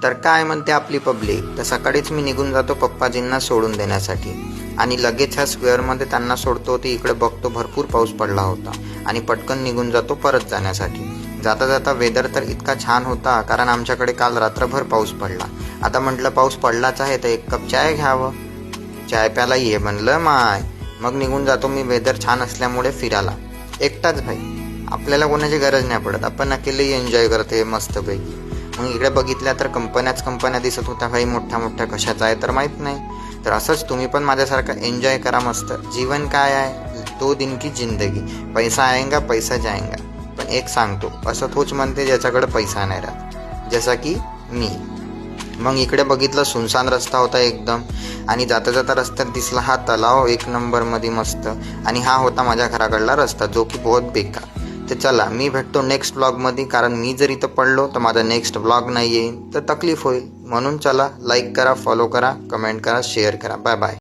तर काय म्हणते आपली पब्लिक. तर सकाळीच मी निघून जातो पप्पाजींना सोडून देण्यासाठी आणि लगेच ह्या स्क्वेअरमध्ये त्यांना सोडतो. ती इकडे बघतो भरपूर पाऊस पडला होता आणि पटकन निघून जातो परत जाण्यासाठी. जाता जाता वेदर तर इतका छान होता कारण आमच्याकडे काल रात्रभर पाऊस पडला. आता म्हटलं पाऊस पडलाच आहे तर एक कप चाय घ्यावं. चाय प्यायला ये म्हणलं माय. मग निघून जातो मी वेदर छान असल्यामुळे फिरायला. एकटाच भाई, आपल्याला कोणाची गरज नाही पडत. आपण अकेलेही एन्जॉय करते मस्तपैकी. मग इकडे बघितल्या तर कंपन्या दिसत होत्या भाई, मोठ्या मोठ्या. कशाचा आहे तर माहीत नाही. तर असंच तुम्ही पण माझ्यासारखं एन्जॉय करा मस्त. जीवन काय आहे, 2 दिन की जिंदगी. पैसा आएगा पैसा जाएगा. पण एक सांगतो, असं तोच म्हणते ज्याच्याकडे पैसा नाही राहत, जसा की मी. मग इकडे बघितलं सुनसान रस्ता होता एकदम आणि जाता जाता रस्त्यात दिसला हा तलाव 1 नंबरमध्ये मस्त. आणि हा होता माझ्या घराकडला रस्ता जो की बहुत बेकार. तर चला मी भेटतो नेक्स्ट व्लॉगमध्ये, कारण मी जर इथं पडलो तर माझा नेक्स्ट व्लॉग नाही येईल तर तकलीफ होईल. म्हणून चला लाईक करा, फॉलो करा, कमेंट करा, शेअर करा. Bye bye.